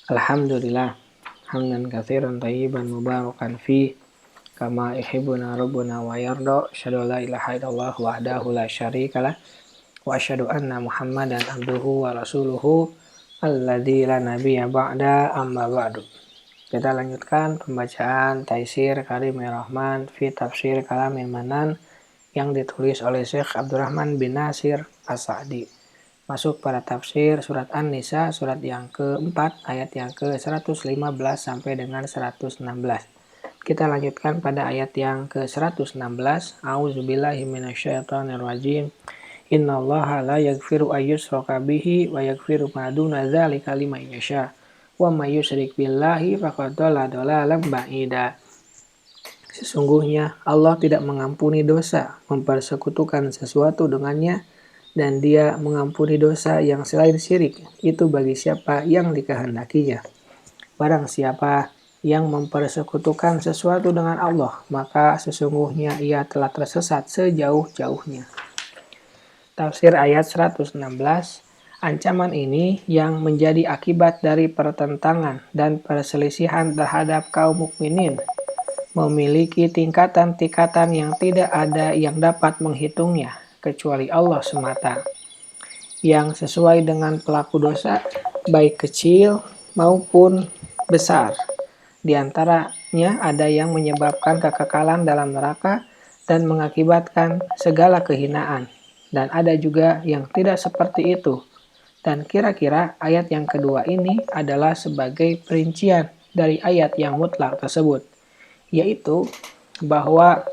Alhamdulillah, hamdan katsiran thayyiban mubarakan fi kama yuhibbuna rabbuna wa yarda. Asyhadu an la ilaha illallah wahdahu la syarikalah wa asyhadu anna Muhammadan abduhu wa rasuluhu alladzi la nabiyya ba'da amma ba'du. Kita lanjutkan pembacaan Taisir Karimir Rahman fi Tafsir Kalamil Manan yang ditulis oleh Syekh Abdurrahman bin Nasir As-Sa'di. Masuk pada tafsir surat An-Nisa, surat yang keempat, ayat yang ke-115 sampai dengan 116. Kita lanjutkan pada ayat yang ke-116. A'udzubillahi minasyaitonirrajim. Innallaha la yaghfiru ayyushraka bihi wa yaghfiru ma duna dzalika liman yasha. Wa may yusyrik billahi faqad dhalla dhalalan ba'ida. Sesungguhnya Allah tidak mengampuni dosa mempersekutukan sesuatu dengannya, dan Dia mengampuni dosa yang selain syirik itu bagi siapa yang dikehendakinya. Barang siapa yang mempersekutukan sesuatu dengan Allah, maka sesungguhnya ia telah tersesat sejauh-jauhnya. Tafsir ayat 116. Ancaman ini yang menjadi akibat dari pertentangan dan perselisihan terhadap kaum mukminin memiliki tingkatan-tingkatan yang tidak ada yang dapat menghitungnya kecuali Allah semata, yang sesuai dengan pelaku dosa, baik kecil maupun besar. Di antaranya ada yang menyebabkan kekekalan dalam neraka dan mengakibatkan segala kehinaan, dan ada juga yang tidak seperti itu. Dan kira-kira ayat yang kedua ini adalah sebagai perincian dari ayat yang mutlak tersebut, yaitu bahwa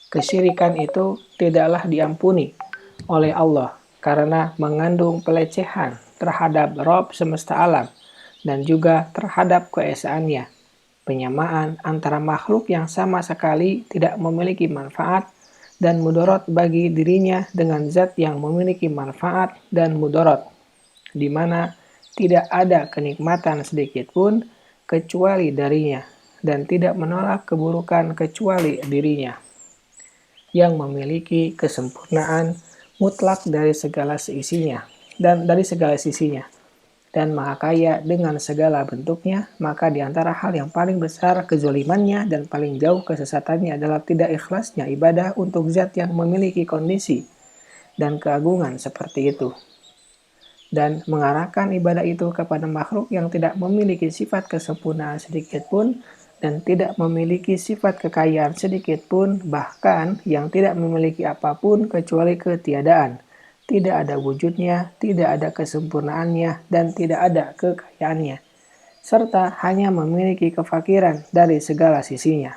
kesyirikan itu tidaklah diampuni oleh Allah karena mengandung pelecehan terhadap Rabb semesta alam dan juga terhadap keesaannya, penyamaan antara makhluk yang sama sekali tidak memiliki manfaat dan mudarat bagi dirinya dengan zat yang memiliki manfaat dan mudarat, di mana tidak ada kenikmatan sedikit pun kecuali darinya dan tidak menolak keburukan kecuali dirinya, yang memiliki kesempurnaan mutlak dari segala sisinya dan maha kaya dengan segala bentuknya. Maka di antara hal yang paling besar kezalimannya dan paling jauh kesesatannya adalah tidak ikhlasnya ibadah untuk zat yang memiliki kondisi dan keagungan seperti itu, dan mengarahkan ibadah itu kepada makhluk yang tidak memiliki sifat kesempurnaan sedikit pun dan tidak memiliki sifat kekayaan sedikit pun, bahkan yang tidak memiliki apapun kecuali ketiadaan. Tidak ada wujudnya, tidak ada kesempurnaannya, dan tidak ada kekayaannya, serta hanya memiliki kefakiran dari segala sisinya.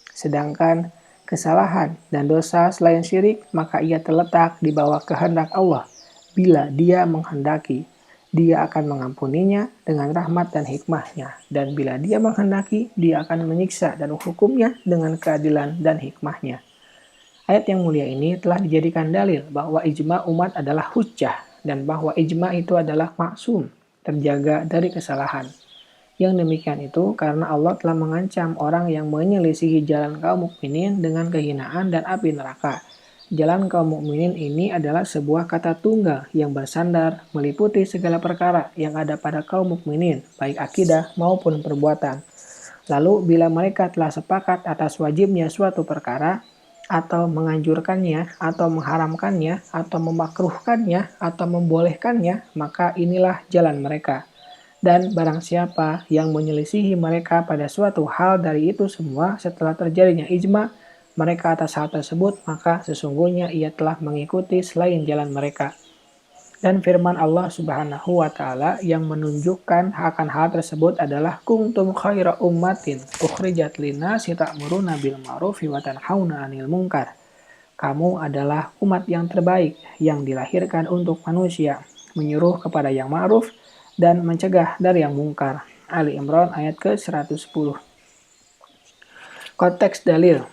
Sedangkan kesalahan dan dosa selain syirik, maka ia terletak di bawah kehendak Allah. Bila Dia menghendaki, Dia akan mengampuninya dengan rahmat dan hikmahnya. Dan bila Dia menghendaki, Dia akan menyiksa dan hukumnya dengan keadilan dan hikmahnya. Ayat yang mulia ini telah dijadikan dalil bahwa ijma umat adalah hujjah, dan bahwa ijma itu adalah maksum, terjaga dari kesalahan. Yang demikian itu karena Allah telah mengancam orang yang menyelisihi jalan kaum mukminin dengan kehinaan dan api neraka. Jalan kaum mukminin ini adalah sebuah kata tunggal yang bersandar meliputi segala perkara yang ada pada kaum mukminin, baik akidah maupun perbuatan. Lalu bila mereka telah sepakat atas wajibnya suatu perkara, atau menganjurkannya, atau mengharamkannya, atau memakruhkannya, atau membolehkannya, maka inilah jalan mereka. Dan barang siapa yang menyelisihi mereka pada suatu hal dari itu semua setelah terjadinya ijma mereka atas hal tersebut, maka sesungguhnya ia telah mengikuti selain jalan mereka. Dan firman Allah Subhanahu wa Ta'ala yang menunjukkan akan hal tersebut adalah kuntum khaira ummatin ukhrijat linnasi ta'muruna bil ma'rufi wa tanhauna 'anil munkar. Kamu adalah umat yang terbaik yang dilahirkan untuk manusia, menyuruh kepada yang ma'ruf dan mencegah dari yang mungkar. Ali Imran ayat ke-110. Konteks dalil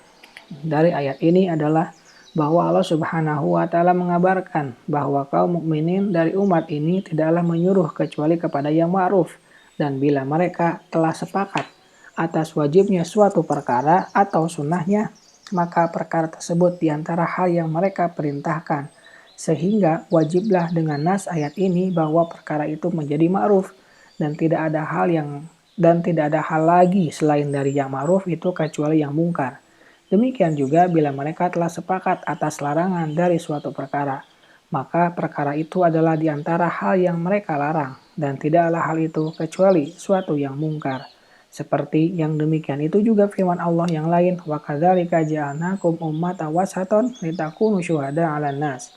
dari ayat ini adalah bahwa Allah Subhanahu wa Ta'ala mengabarkan bahwa kaum mukminin dari umat ini tidaklah menyuruh kecuali kepada yang ma'ruf, dan bila mereka telah sepakat atas wajibnya suatu perkara atau sunnahnya, maka perkara tersebut diantara hal yang mereka perintahkan Sehingga wajiblah dengan nas ayat ini bahwa perkara itu menjadi ma'ruf dan tidak ada hal lagi selain dari yang ma'ruf itu kecuali yang mungkar. Demikian juga bila mereka telah sepakat atas larangan dari suatu perkara, maka perkara itu adalah di antara hal yang mereka larang, dan tidaklah hal itu kecuali suatu yang mungkar. Seperti yang demikian itu juga firman Allah yang lain, wa kadzalika ja'alnakum ummatan wasatan litakunu syuhada 'alan nas.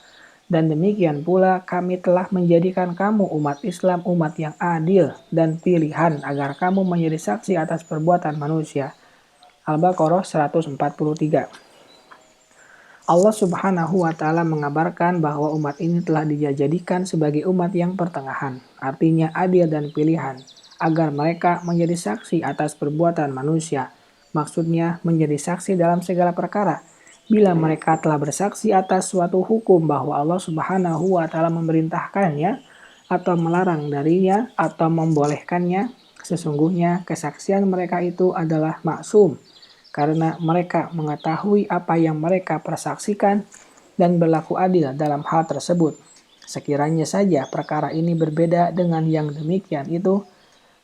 Dan demikian pula kami telah menjadikan kamu umat Islam umat yang adil dan pilihan agar kamu menjadi saksi atas perbuatan manusia. Al-Baqarah 143. Allah Subhanahu wa taala mengabarkan bahwa umat ini telah dijadikan sebagai umat yang pertengahan, artinya adil dan pilihan, agar mereka menjadi saksi atas perbuatan manusia. Maksudnya menjadi saksi dalam segala perkara. Bila mereka telah bersaksi atas suatu hukum bahwa Allah Subhanahu wa taala memerintahkannya atau melarang darinya atau membolehkannya, sesungguhnya kesaksian mereka itu adalah maksum karena mereka mengetahui apa yang mereka persaksikan dan berlaku adil dalam hal tersebut. Sekiranya saja perkara ini berbeda dengan yang demikian itu,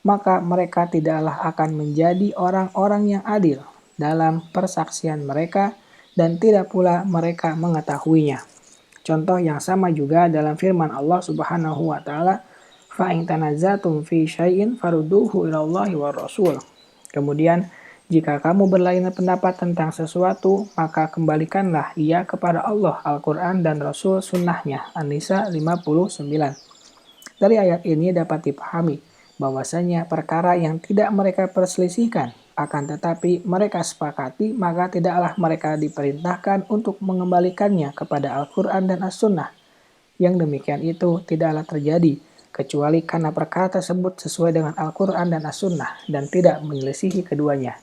maka mereka tidaklah akan menjadi orang-orang yang adil dalam persaksian mereka dan tidak pula mereka mengetahuinya. Contoh yang sama juga dalam firman Allah Subhanahu wa taala, "Fa in tanazatum fi syai'in farudduhu ila Allahi war Rasul." Kemudian, jika kamu berlainan pendapat tentang sesuatu, maka kembalikanlah ia kepada Allah, Al-Quran dan Rasul sunnahnya. An-Nisa 59. Dari ayat ini dapat dipahami bahwasanya perkara yang tidak mereka perselisihkan, akan tetapi mereka sepakati, maka tidaklah mereka diperintahkan untuk mengembalikannya kepada Al-Quran dan As-Sunnah. Yang demikian itu tidaklah terjadi, kecuali karena perkara tersebut sesuai dengan Al-Quran dan As-Sunnah dan tidak menyelisihi keduanya.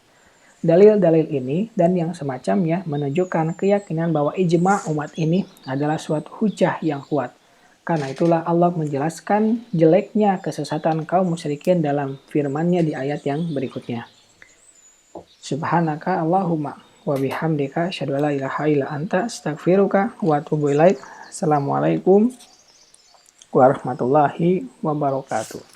Dalil-dalil ini dan yang semacamnya menunjukkan keyakinan bahwa ijma' umat ini adalah suatu hujah yang kuat. Karena itulah Allah menjelaskan jeleknya kesesatan kaum musyrikin dalam firman-Nya di ayat yang berikutnya. Subhanaka Allahumma wa bihamdika asyhadu an la ilaha illa anta astaghfiruka wa atubu ilaik. Assalamualaikum warahmatullahi wabarakatuh.